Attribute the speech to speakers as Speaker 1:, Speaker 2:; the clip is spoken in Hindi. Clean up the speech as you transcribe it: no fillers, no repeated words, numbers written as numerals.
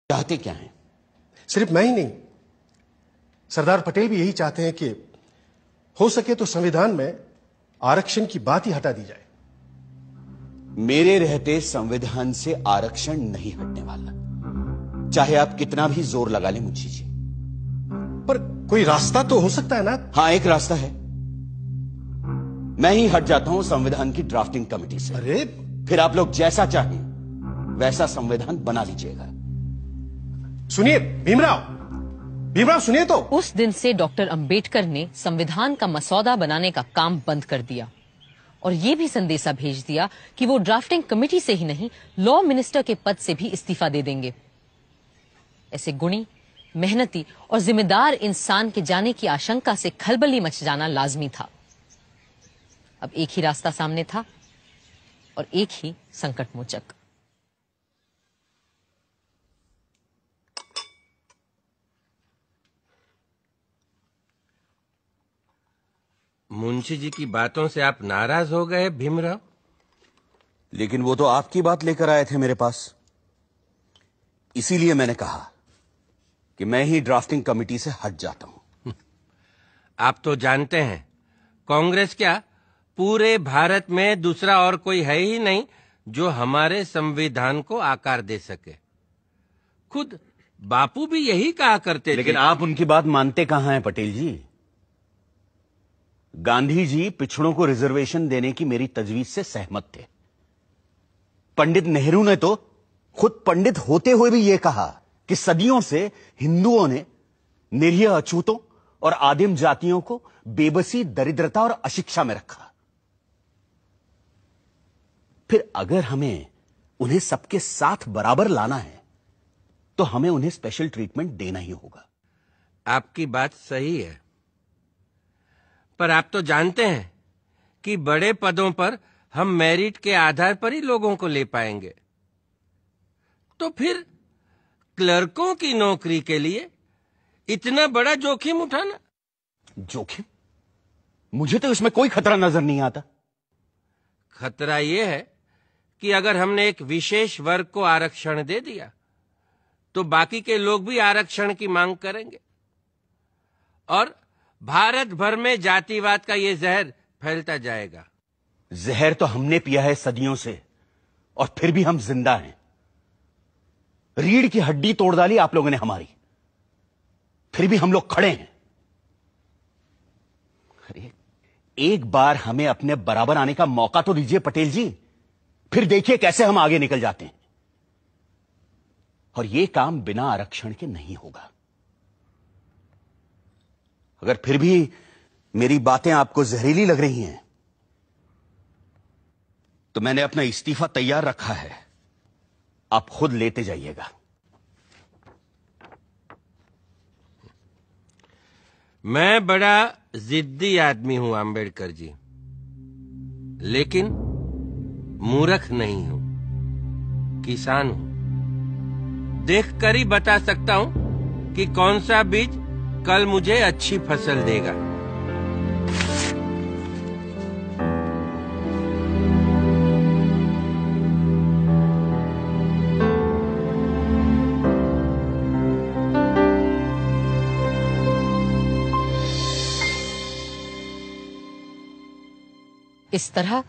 Speaker 1: चाहते क्या हैं?
Speaker 2: सिर्फ मैं ही नहीं, सरदार पटेल भी यही चाहते हैं कि हो सके तो संविधान में आरक्षण की बात ही हटा दी जाए।
Speaker 1: मेरे रहते संविधान से आरक्षण नहीं हटने वाला, चाहे आप कितना भी जोर लगा लें मुंशी जी।
Speaker 2: पर कोई रास्ता तो हो सकता है ना?
Speaker 1: हां, एक रास्ता है। मैं ही हट जाता हूं संविधान की ड्राफ्टिंग कमेटी से।
Speaker 2: अरे
Speaker 1: फिर आप लोग जैसा चाहें वैसा संविधान बना लीजिएगा।
Speaker 2: सुनिए भीमराव सुनिए तो।
Speaker 3: उस दिन से डॉक्टर अंबेडकर ने संविधान का मसौदा बनाने का काम बंद कर दिया और ये भी संदेशा भेज दिया कि वो ड्राफ्टिंग कमेटी से ही नहीं, लॉ मिनिस्टर के पद से भी इस्तीफा दे देंगे। ऐसे गुणी, मेहनती और जिम्मेदार इंसान के जाने की आशंका से खलबली मच जाना लाजमी था। अब एक ही रास्ता सामने था और एक ही संकट मोचक।
Speaker 4: मुंशी जी की बातों से आप नाराज हो गए भीमराव?
Speaker 1: लेकिन वो तो आपकी बात लेकर आए थे मेरे पास, इसीलिए मैंने कहा कि मैं ही ड्राफ्टिंग कमेटी से हट जाता हूं।
Speaker 4: आप तो जानते हैं, कांग्रेस क्या पूरे भारत में दूसरा और कोई है ही नहीं जो हमारे संविधान को आकार दे सके। खुद बापू भी यही कहा करते थे।
Speaker 1: लेकिन आप उनकी बात मानते कहां हैं पटेल जी? गांधी जी पिछड़ों को रिजर्वेशन देने की मेरी तजवीज से सहमत थे। पंडित नेहरू ने तो खुद पंडित होते हुए भी यह कहा कि सदियों से हिंदुओं ने निरीह अछूतों और आदिम जातियों को बेबसी, दरिद्रता और अशिक्षा में रखा। फिर अगर हमें उन्हें सबके साथ बराबर लाना है तो हमें उन्हें स्पेशल ट्रीटमेंट देना ही होगा।
Speaker 4: आपकी बात सही है, पर आप तो जानते हैं कि बड़े पदों पर हम मेरिट के आधार पर ही लोगों को ले पाएंगे। तो फिर क्लर्कों की नौकरी के लिए इतना बड़ा जोखिम उठाना?
Speaker 1: जोखिम? मुझे तो इसमें कोई खतरा नजर नहीं आता।
Speaker 4: खतरा यह है कि अगर हमने एक विशेष वर्ग को आरक्षण दे दिया तो बाकी के लोग भी आरक्षण की मांग करेंगे और भारत भर में जातिवाद का यह जहर फैलता जाएगा।
Speaker 1: जहर तो हमने पिया है सदियों से और फिर भी हम जिंदा हैं। रीढ़ की हड्डी तोड़ डाली आप लोगों ने हमारी, फिर भी हम लोग खड़े हैं। अरे एक बार हमें अपने बराबर आने का मौका तो दीजिए पटेल जी, फिर देखिए कैसे हम आगे निकल जाते हैं। और यह काम बिना आरक्षण के नहीं होगा। अगर फिर भी मेरी बातें आपको जहरीली लग रही हैं तो मैंने अपना इस्तीफा तैयार रखा है, आप खुद लेते जाइएगा।
Speaker 4: मैं बड़ा जिद्दी आदमी हूं अंबेडकर जी, लेकिन मूर्ख नहीं हूं, किसान हूं। देखकर ही बता सकता हूं कि कौन सा बीज कल मुझे अच्छी फसल देगा।
Speaker 3: इस तरह